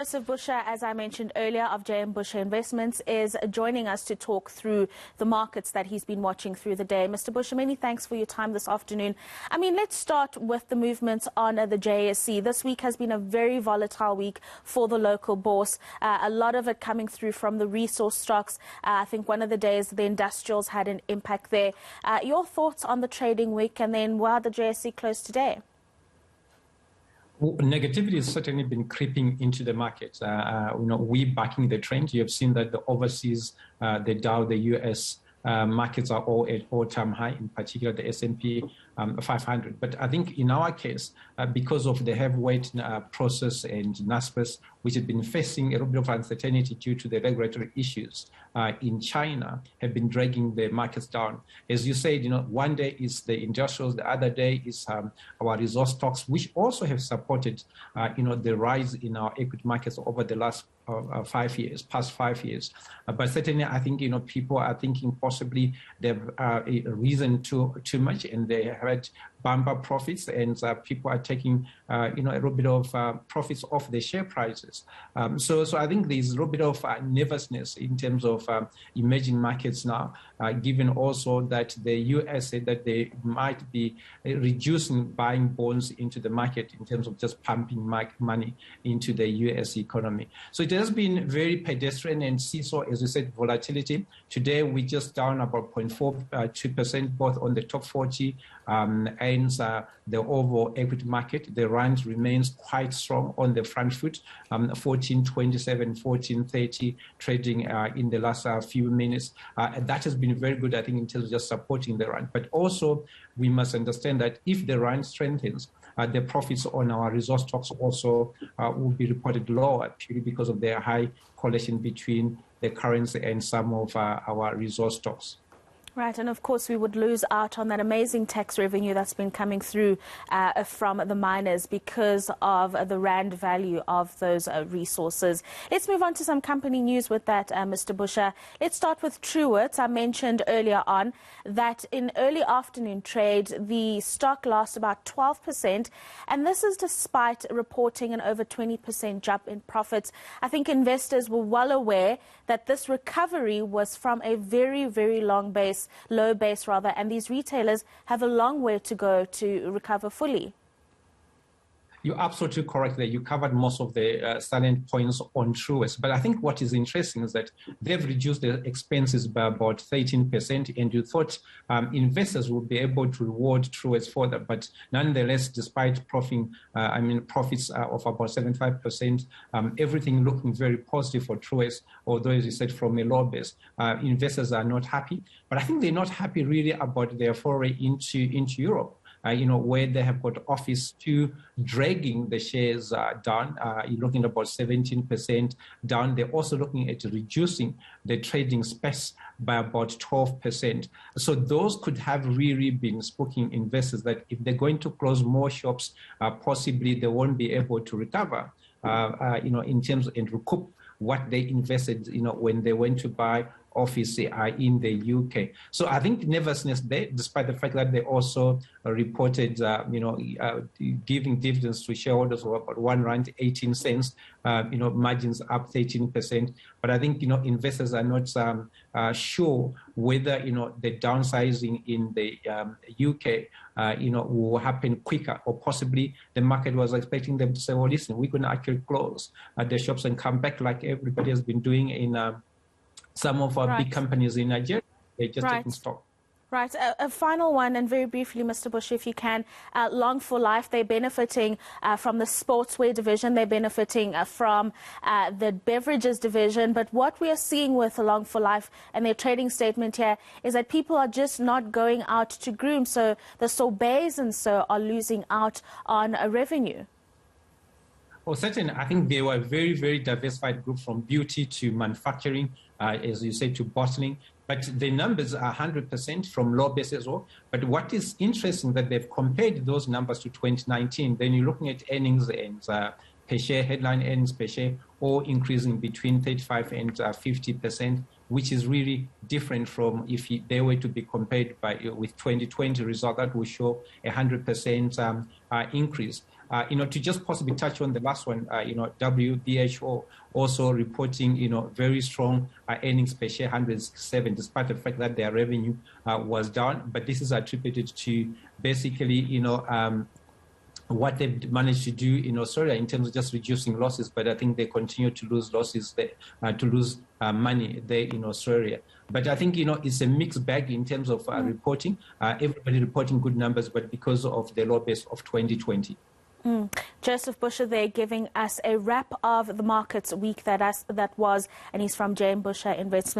Joseph Busha, as I mentioned earlier, of JM Busha Investments, is joining us to talk through the markets that he's been watching through the day. Mr. Busha, many thanks for your time this afternoon. Let's start with the movements on the JSE. This week has been a very volatile week for the local bourse. A lot of it coming through from the resource stocks. I think one of the days the industrials had an impact there. Your thoughts on the trading week, and then why the JSE closed today? Negativity has certainly been creeping into the market. We backing the trend. You have seen that the overseas, the Dow, the US markets are all at all-time high, in particular the S&P 500. But I think in our case, because of the heavyweight process and Naspers, which have been facing a little bit of uncertainty due to the regulatory issues in China, have been dragging the markets down. As you said, one day is the industrials, the other day is our resource stocks, which also have supported, the rise in our equity markets over the last past 5 years. But certainly, I think, people are thinking possibly they've risen too much, and they had bumper profits, and people are taking, a little bit of profits off the share prices. So I think there's a little bit of nervousness in terms of emerging markets now, given also that the US said that they might be reducing buying bonds into the market in terms of just pumping money into the US economy. So it has been very pedestrian and seesaw, as you said, volatility. Today, we're just down about 0.42%, both on the top 40 and the overall equity market. The rand remains quite strong on the front foot, 14.27, 14.30 trading in the last few minutes. That has been very good, I think, in terms of just supporting the rand. But also, we must understand that if the rand strengthens, the profits on our resource stocks also will be reported lower, purely because of their high correlation between the currency and some of our resource stocks. Right, and of course we would lose out on that amazing tax revenue that's been coming through from the miners because of the rand value of those resources. Let's move on to some company news with that, Mr. Busha. Let's start with Truworths. I mentioned earlier on that in early afternoon trade, the stock lost about 12%, and this is despite reporting an over 20% jump in profits. I think investors were well aware that this recovery was from a very, very low base, and these retailers have a long way to go to recover fully. You're absolutely correct that you covered most of the salient points on Truworths. But I think what is interesting is that they've reduced their expenses by about 13%, and you thought investors would be able to reward Truworths for that. But nonetheless, despite profits of about 75%, everything looking very positive for Truworths, although, as you said, from a low base. Investors are not happy. But I think they're not happy really about their foray into Europe. Where they have got Office 2 dragging the shares down. You're looking at about 17% down. They're also looking at reducing the trading space by about 12%. So those could have really been spooking investors that if they're going to close more shops, possibly they won't be able to recover, in terms of and recoup what they invested, when they went to buy Office in the UK. So I think nervousness there, despite the fact that they also reported, giving dividends to shareholders of about R1.18, margins up 13%. But I think, investors are not sure whether, the downsizing in the UK, will happen quicker, or possibly the market was expecting them to say, well, listen, we're going to actually close the shops and come back like everybody has been doing in some of our big companies in Nigeria. They're just taking stock. Right. A final one, and very briefly, Mr. Busha, if you can. Long for Life, they're benefiting from the sportswear division. They're benefiting from the beverages division. But what we are seeing with Long for Life and their trading statement here is that people are just not going out to groom. So the sorbets and so are losing out on revenue. Well, certainly, I think they were a very, very diversified group, from beauty to manufacturing, as you say, to bottling. But the numbers are 100% from low base as well. But what is interesting that they've compared those numbers to 2019. Then you're looking at earnings and per share, headline earnings per share, all increasing between 35 and 50%, which is really different from if they were to be compared with 2020 result that will show 100% increase. To just possibly touch on the last one, WHO also reporting, very strong earnings per share, 167, despite the fact that their revenue was down. But this is attributed to basically, what they've managed to do in Australia in terms of just reducing losses. But I think they continue to lose losses, to lose money there in Australia. But I think, it's a mixed bag in terms of reporting. Everybody reporting good numbers, but because of the low base of 2020. Joseph Busha there giving us a wrap of the markets week that was, and he's from Busha Investment.